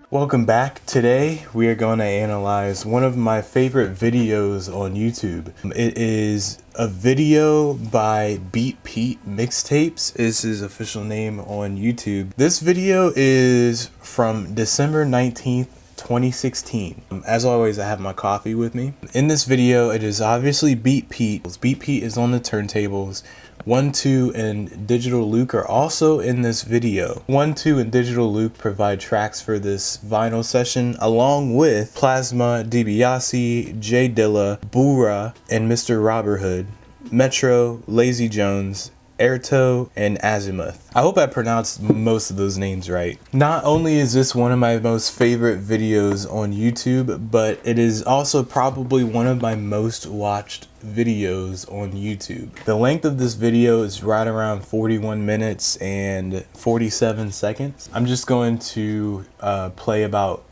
Welcome back. Today we are going to analyze one of my favorite videos on YouTube. It is a video by beatpetemixtapes is his official name on YouTube. This video is from December 19th, 2016. As always, I have my coffee with me. In this video, it is obviously BeatPete. BeatPete is on the turntables. Wun Two and Digitalluc are also in this video. Wun Two and Digitalluc provide tracks for this vinyl session along with Plusma, Dibia, Dilla, Boora, and Mr. Robberhood, Metro, Lazy Jones, Airto, and Azymuth. I hope I pronounced most of those names right. Not only is this one of my most favorite videos on YouTube, but it is also probably one of my most watched videos on YouTube. The length of this video is right around 41 minutes and 47 seconds. I'm just going to play about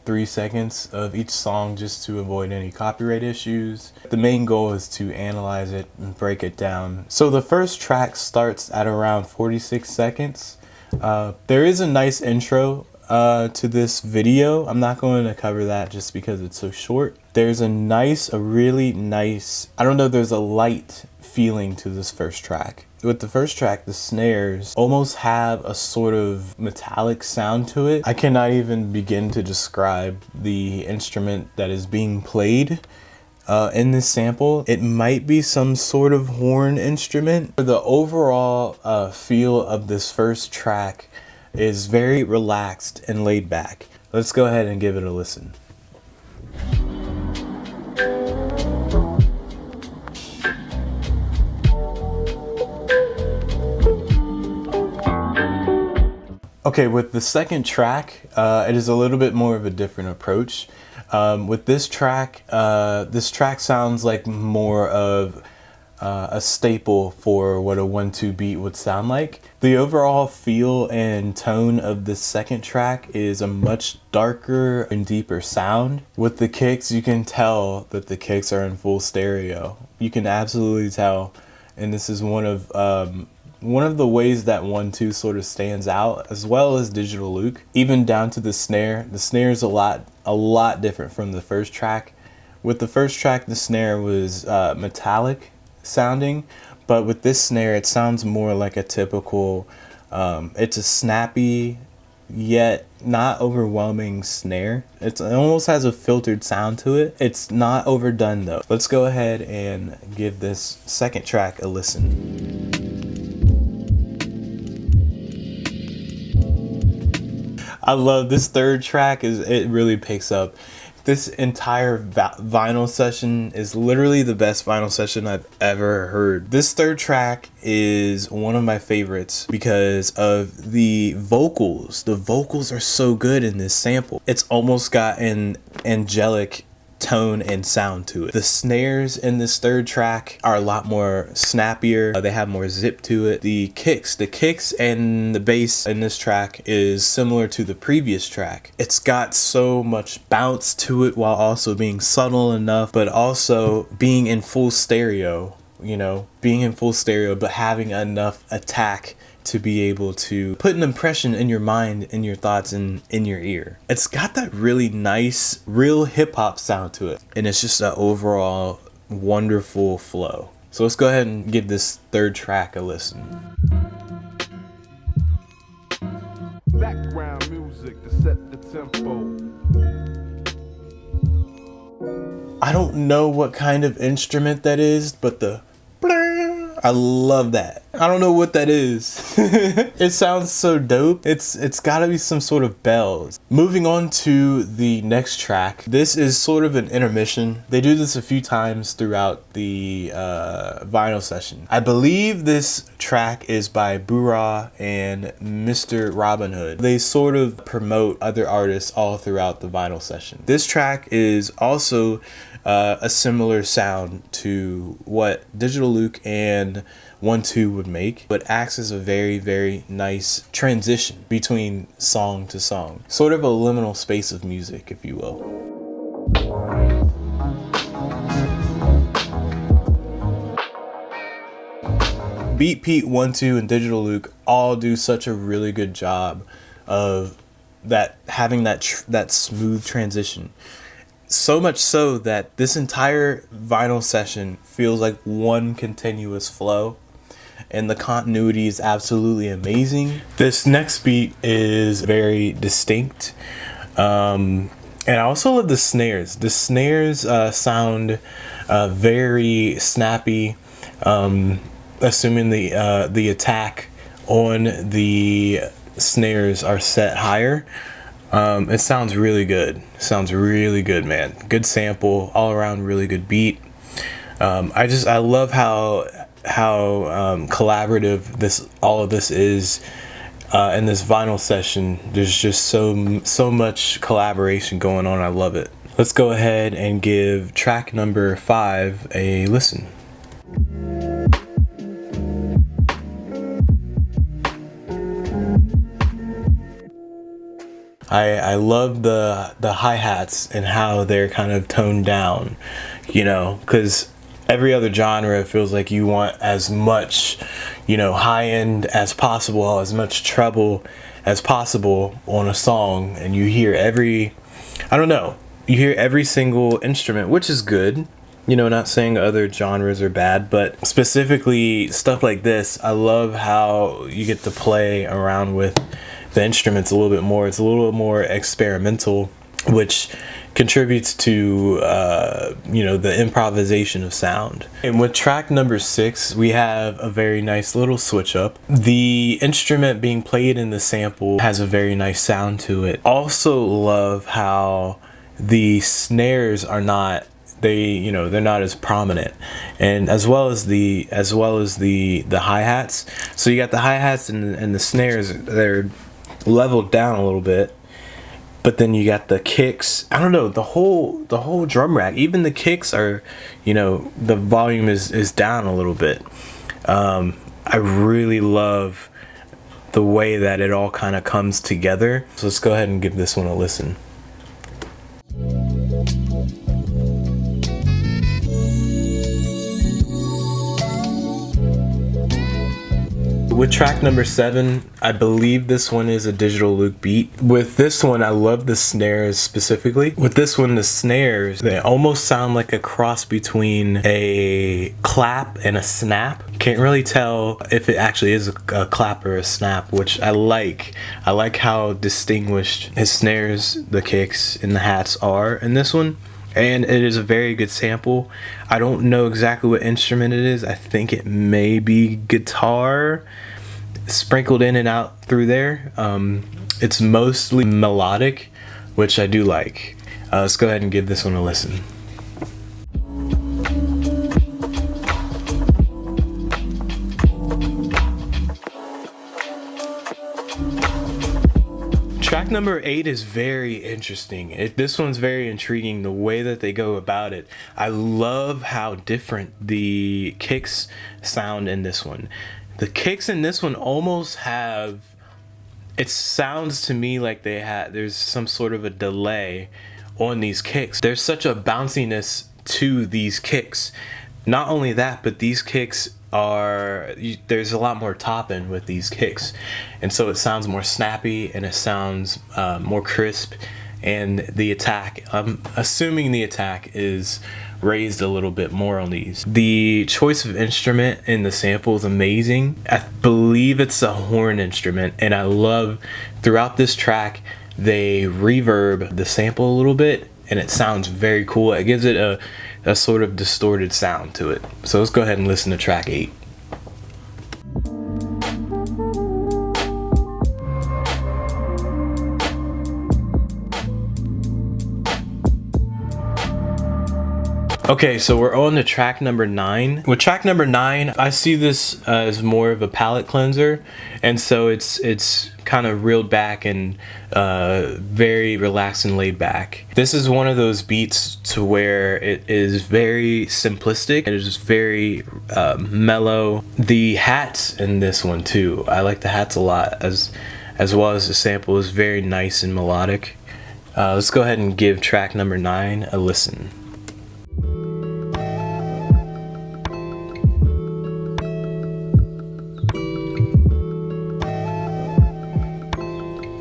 3 seconds of each song just to avoid any copyright issues. The main goal is to analyze it and break it down. So the first track starts at around 46 seconds. There is a nice intro to this video. I'm not going to cover that just because it's so short. There's a really nice, there's a light feeling to this first track. With the first track, the snares almost have a sort of metallic sound to it. I cannot even begin to describe the instrument that is being played in this sample. It might be some sort of horn instrument. The overall feel of this first track is very relaxed and laid back. Let's go ahead and give it a listen. Okay, with the second track, it is a little bit more of a different approach. With this track sounds like more of a staple for what a 1-2 beat would sound like. The overall feel and tone of this second track is a much darker and deeper sound. With the kicks, you can tell that the kicks are in full stereo. You can absolutely tell, and this is one of the ways that 1-2 sort of stands out, as well as Digitalluc. Even down to the snare. The snare is a lot different from the first track. With the first track, the snare was metallic sounding, but with this snare, it sounds more like a typical, it's a snappy yet not overwhelming snare. It almost has a filtered sound to it. It's not overdone though. Let's go ahead and give this second track a listen. I love this third track. It really picks up. This entire vinyl session is literally the best vinyl session I've ever heard. This third track is one of my favorites because of the vocals. The vocals are so good in this sample. It's almost got an angelic tone and sound to it. The snares in this third track are a lot more snappier. They have more zip to it. The kicks and the bass in this track is similar to the previous track. It's got so much bounce to it while also being subtle enough, but also being in full stereo, but having enough attack to be able to put an impression in your mind, in your thoughts, and in your ear. It's got that really nice, real hip-hop sound to it. And it's just an overall wonderful flow. So let's go ahead and give this third track a listen. Background music to set the tempo. I don't know what kind of instrument that is, but I love that. I don't know what that is. It sounds so dope. It's gotta be some sort of bells. Moving on to the next track. This is sort of an intermission. They do this a few times throughout the vinyl session. I believe this track is by Boora and Mr. Robberhood. They sort of promote other artists all throughout the vinyl session. This track is also a similar sound to what Digitalluc and Wun Two would make, but acts as a very, very nice transition between song to song. Sort of a liminal space of music, if you will. BeatPete, Wun Two, and Digitalluc all do such a really good job of having that smooth transition. So much so that this entire vinyl session feels like one continuous flow, and the continuity is absolutely amazing. This next beat is very distinct, and I also love the snares. The snares sound very snappy, assuming the attack on the snares are set higher. It sounds really good. Sounds really good, man. Good sample, all around really good beat. I love how collaborative all of this is in this vinyl session. There's just so much collaboration going on. I love it. Let's go ahead and give track number 5 a listen. I love the hi-hats and how they're kind of toned down, because every other genre feels like you want as much, high end as possible, as much treble as possible on a song, and you hear every single instrument, which is good. Not saying other genres are bad, but specifically stuff like this, I love how you get to play around with the instruments a little bit more. It's a little more experimental, which contributes to the improvisation of sound. And with track number 6, we have a very nice little switch up. The instrument being played in the sample has a very nice sound to it. Also love how the snares are not, they're not as prominent, and as well as the hi-hats. So you got the hi-hats and the snares, they're leveled down a little bit, but then you got the kicks. I don't know, the whole drum rack, even the kicks are, the volume is down a little bit. I really love the way that it all kind of comes together. So let's go ahead and give this one a listen. With track number 7, I believe this one is a Digitalluc beat. With this one, I love the snares specifically. With this one, the snares, they almost sound like a cross between a clap and a snap. Can't really tell if it actually is a clap or a snap, which I like. I like how distinguished his snares, the kicks, and the hats are in this one. And it is a very good sample. I don't know exactly what instrument it is. I think it may be guitar sprinkled in and out through there. It's mostly melodic, which I do like. Let's go ahead and give this one a listen. Track number 8 is very interesting. This one's very intriguing, the way that they go about it. I love how different the kicks sound in this one. The kicks in this one almost have, it sounds to me like there's some sort of a delay on these kicks. There's such a bounciness to these kicks. Not only that, but these kicks there's a lot more top end with these kicks, and so it sounds more snappy and it sounds more crisp. And the attack, I'm assuming the attack is raised a little bit more on these. The choice of instrument in the sample is amazing. I believe it's a horn instrument, and I love throughout this track they reverb the sample a little bit, and it sounds very cool. It gives it a sort of distorted sound to it. So let's go ahead and listen to track 8. Okay, so we're on to track number 9. With track number 9, I see this as more of a palate cleanser, and so it's kind of reeled back and very relaxed and laid back. This is one of those beats to where it is very simplistic. It is very mellow. The hats in this one too, I like the hats a lot, as well as the sample is very nice and melodic. Let's go ahead and give track number 9 a listen.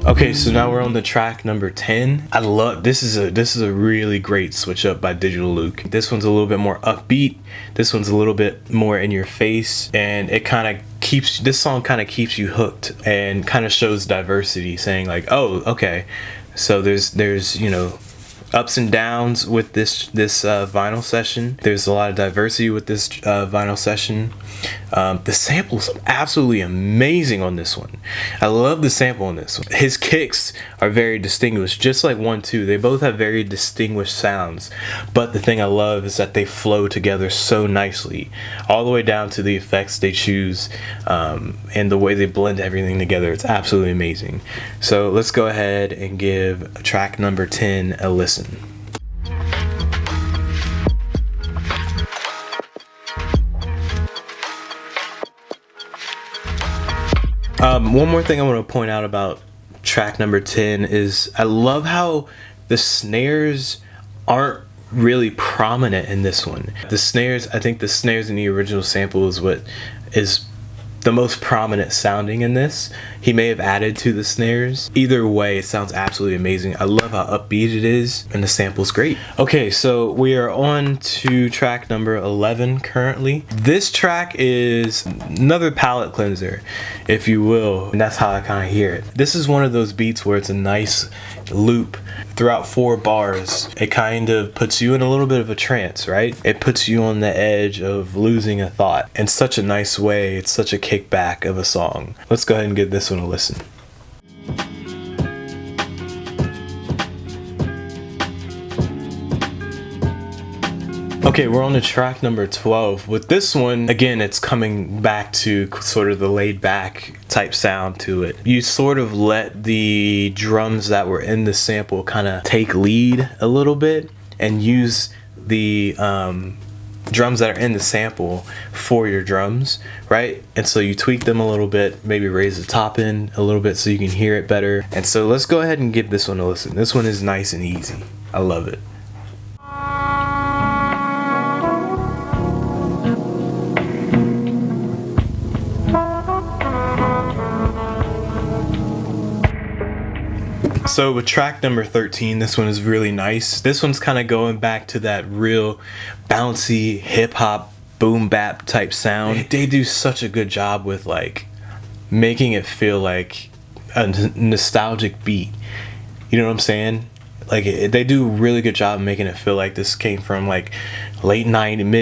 Okay, so now we're on the track number 10. I love this is a really great switch up by Digitalluc. This one's a little bit more upbeat. This one's a little bit more in your face, and it kind of keeps this song kind of keeps you hooked and kind of shows diversity, saying like, oh, okay, so there's you know, ups and downs with this vinyl session. There's a lot of diversity with this vinyl session. The sample's absolutely amazing on this one. I love the sample on this one. His kicks are very distinguished, just like Wun Two. They both have very distinguished sounds, but the thing I love is that they flow together so nicely, all the way down to the effects they choose, and the way they blend everything together. It's absolutely amazing. So let's go ahead and give track number 10 a listen. One more thing I want to point out about track number 10 is I love how the snares aren't really prominent in this one. The snares, I think the snares in the original sample is what is the most prominent sounding in this. He may have added to the snares. Either way, it sounds absolutely amazing. I love how upbeat it is, and the sample's great. Okay, so we are on to track number 11 currently. This track is another palate cleanser, if you will, and that's how I kind of hear it. This is one of those beats where it's a nice loop throughout 4 bars. It kind of puts you in a little bit of a trance, right? It puts you on the edge of losing a thought in such a nice way. It's such a kickback of a song. Let's go ahead and give this one a listen. Okay, we're on to track number 12. With this one, again, it's coming back to sort of the laid back type sound to it. You sort of let the drums that were in the sample kind of take lead a little bit and use the drums that are in the sample for your drums, right? And so you tweak them a little bit, maybe raise the top end a little bit so you can hear it better. And so let's go ahead and give this one a listen. This one is nice and easy. I love it. So with track number 13, this one is really nice. This one's kind of going back to that real bouncy hip hop boom bap type sound. They do such a good job with like making it feel like a nostalgic beat. You know what I'm saying? Like they do a really good job of making it feel like this came from like mid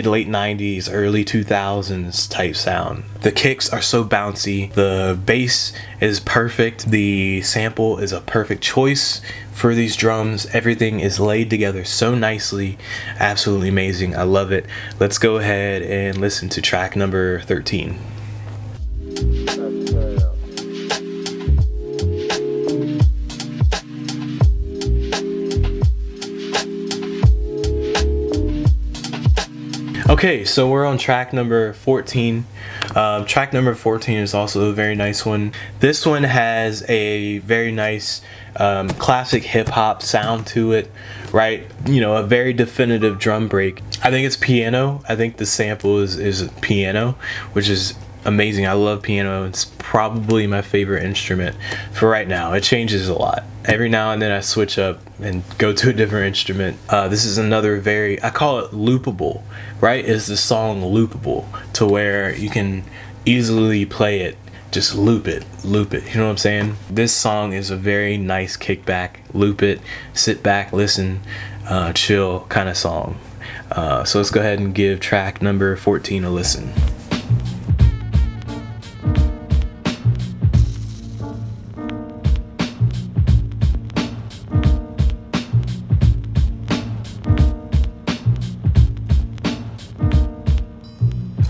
late 90s, early 2000s type sound. The kicks are so bouncy. The bass is perfect. The sample is a perfect choice for these drums. Everything is laid together so nicely. Absolutely amazing. I love it. Let's go ahead and listen to track number 13. Okay, so we're on track number 14. Track number 14 is also a very nice one. This one has a very nice classic hip-hop sound to it, right? You know, a very definitive drum break. I think it's piano. I think the sample is piano, which is amazing. I love piano. It's probably my favorite instrument for right now. It changes a lot. Every now and then I switch up and go to a different instrument. This is another I call it loopable, right? Is the song loopable to where you can easily play it, just loop it. You know what I'm saying? This song is a very nice kickback, loop it, sit back, listen, chill kind of song. So let's go ahead and give track number 14 a listen.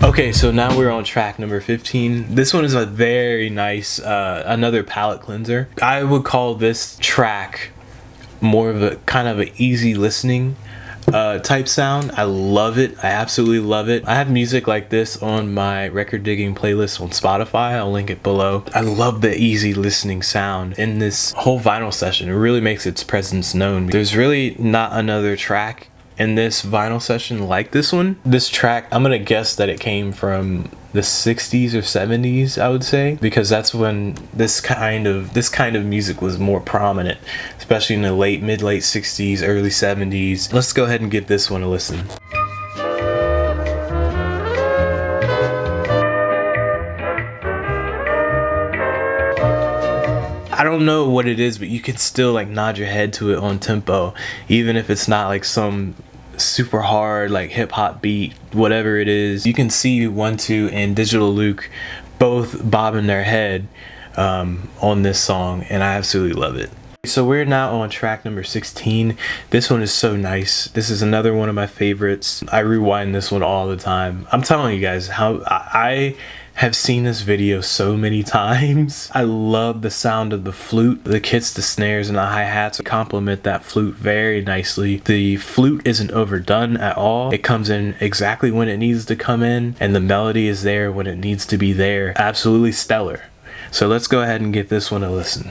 Okay, so now we're on track number 15. This one is a very nice, another palate cleanser. I would call this track more of a kind of an easy listening type sound. I love it. I absolutely love it. I have music like this on my record digging playlist on Spotify. I'll link it below. I love the easy listening sound in this whole vinyl session. It really makes its presence known. There's really not another track in this vinyl session like this one. This track, I'm gonna guess that it came from the 60s or 70s, I would say, because that's when this kind of music was more prominent, especially in the late 60s, early 70s. Let's go ahead and give this one a listen. I don't know what it is, but you can still like nod your head to it on tempo, even if it's not like some super hard like hip hop beat, whatever it is. You can see Wun Two and Digitalluc both bobbing their head on this song, and I absolutely love it. So we're now on track number 16. This one is so nice. This is another one of my favorites. I rewind this one all the time. I'm telling you guys how I have seen this video so many times. I love the sound of the flute. The kits, the snares, and the hi-hats complement that flute very nicely. The flute isn't overdone at all. It comes in exactly when it needs to come in, and the melody is there when it needs to be there. Absolutely stellar. So let's go ahead and give this one a listen.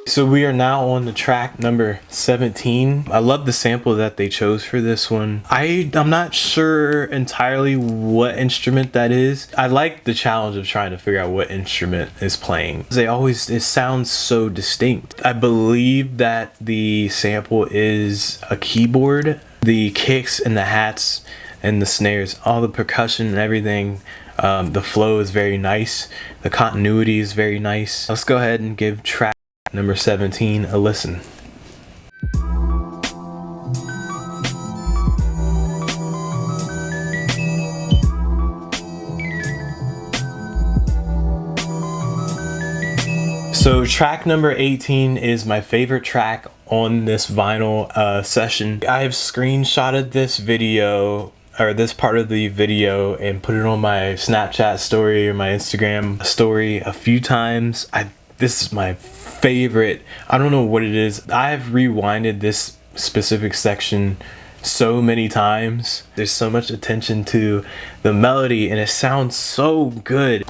So we are now on the track number 17. I love the sample that they chose for this one. I'm not sure entirely what instrument that is. I like the challenge of trying to figure out what instrument is playing. It sounds so distinct. I believe that the sample is a keyboard. The kicks and the hats and the snares, all the percussion and everything. The flow is very nice. The continuity is very nice. Let's go ahead and give track number 17 a listen. So track number 18 is my favorite track on this vinyl session. I have screenshotted this video, or this part of the video, and put it on my Snapchat story or my Instagram story a few times. This is my favorite. I don't know what it is. I've rewinded this specific section so many times. There's so much attention to the melody, and it sounds so good.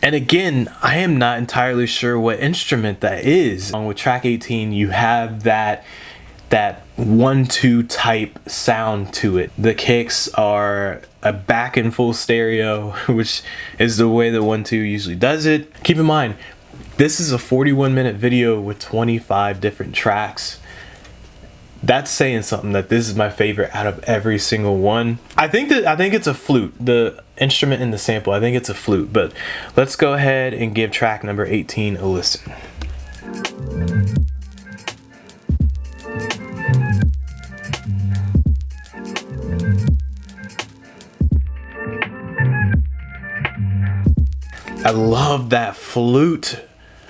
And again, I am not entirely sure what instrument that is. Along with track 18, you have that Wun Two type sound to it. The kicks are a back in full stereo, which is the way that Wun Two usually does it. Keep in mind, this is a 41-minute video with 25 different tracks. That's saying something, that this is my favorite out of every single one. I think it's a flute. The instrument in the sample, I think it's a flute. But let's go ahead and give track number 18 a listen. I love that flute.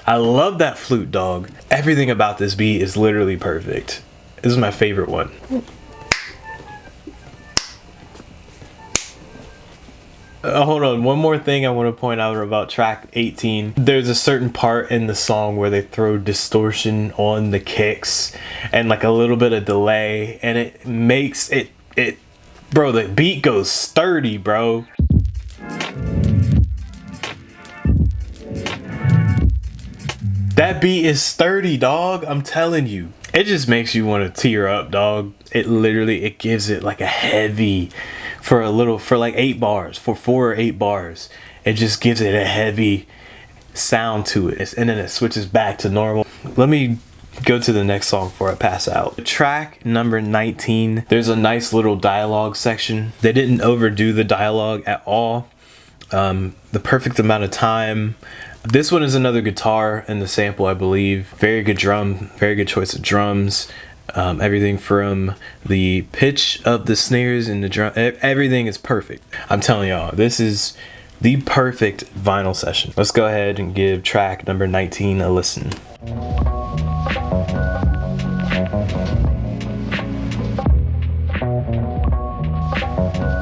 I love that flute, dog. Everything about this beat is literally perfect. This is my favorite one. Hold on, one more thing I want to point out about track 18. There's a certain part in the song where they throw distortion on the kicks and like a little bit of delay, and it makes it bro, the beat goes sturdy, bro. That beat is sturdy, dog. I'm telling you. It just makes you want to tear up, dog. It gives it like a heavy, for like 8 bars, for 4 or 8 bars. It just gives it a heavy sound to it. And then it switches back to normal. Let me go to the next song before I pass out. Track number 19. There's a nice little dialogue section. They didn't overdo the dialogue at all. The perfect amount of time. This one is another guitar in the sample, I believe. Very good drum, very good choice of drums. Everything from the pitch of the snares and the drum, everything is perfect. I'm telling y'all, this is the perfect vinyl session. Let's go ahead and give track number 19 a listen.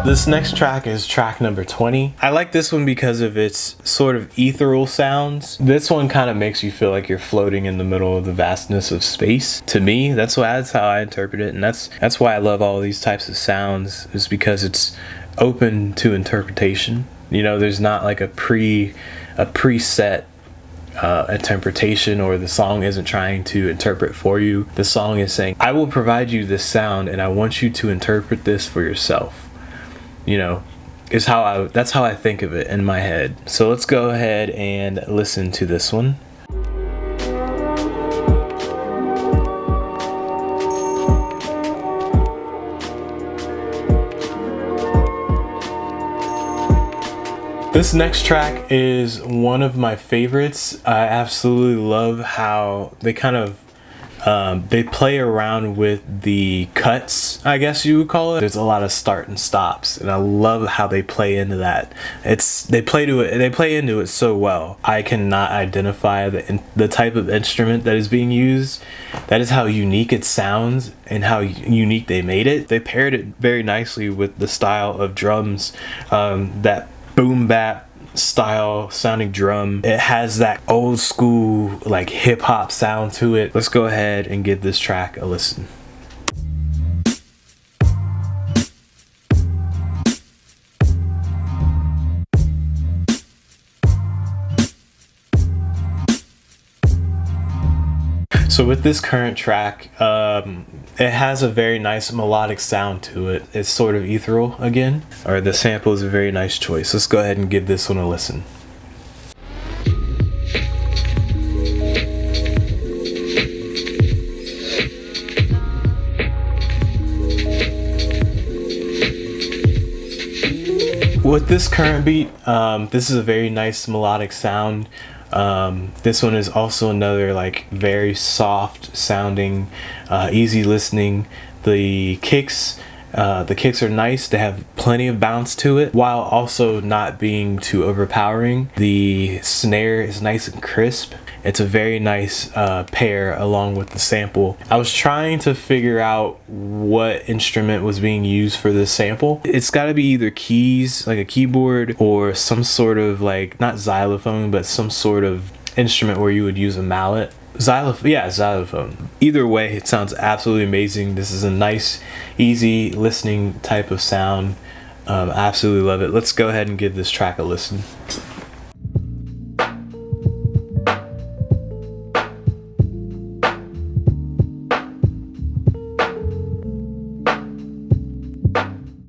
This next track is track number 20. I like this one because of its sort of ethereal sounds. This one kind of makes you feel like you're floating in the middle of the vastness of space. To me, that's how I interpret it, and that's why I love all these types of sounds, is because it's open to interpretation. You know, there's not like a preset interpretation, or the song isn't trying to interpret for you. The song is saying, I will provide you this sound and I want you to interpret this for yourself. You know, that's how I think of it in my head. So let's go ahead and listen to this one. This next track is one of my favorites. I absolutely love how they kind of they play around with the cuts, I guess you would call it. There's a lot of start and stops, and I love how they play into that. They play into it so well. I cannot identify the type of instrument that is being used. That is how unique it sounds and how unique they made it. They paired it very nicely with the style of drums, that boom bap style sounding drum. It has that old school like hip hop sound to it. Let's go ahead and give this track a listen. So with this current track, it has a very nice melodic sound to it. It's sort of ethereal again, or the sample is a very nice choice. Let's go ahead and give this one a listen. With this current beat, this is a very nice melodic sound. This one is also another like very soft sounding, easy listening. The kicks are nice. They have plenty of bounce to it while also not being too overpowering. The snare is nice and crisp. It's a very nice pair along with the sample. I was trying to figure out what instrument was being used for this sample. It's got to be either keys, like a keyboard, or some sort of like, not xylophone, but some sort of instrument where you would use a mallet. Xylophone. Either way, it sounds absolutely amazing. This is a nice, easy listening type of sound. I absolutely love it. Let's go ahead and give this track a listen.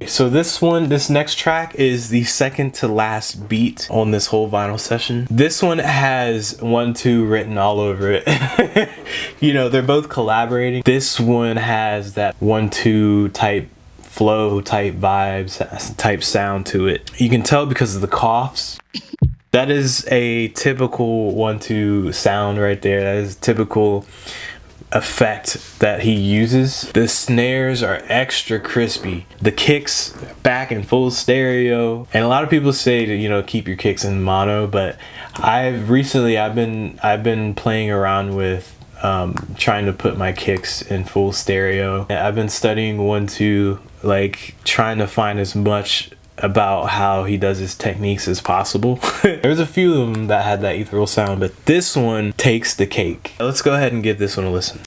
So this next track is the second to last beat on this whole vinyl session. This one has Wun Two written all over it. You know, they're both collaborating. This one has that Wun Two type flow, type vibes, type sound to it. You can tell because of the coughs. That is a typical Wun Two sound right there. That is typical effect that he uses. The snares are extra crispy. The kicks back in full stereo. And a lot of people say to, you know, keep your kicks in mono, but I've been playing around with trying to put my kicks in full stereo. I've been studying Wun Two, like trying to find as much about how he does his techniques as possible. There's a few of them that had that ethereal sound, but this one takes the cake. Let's go ahead and give this one a listen.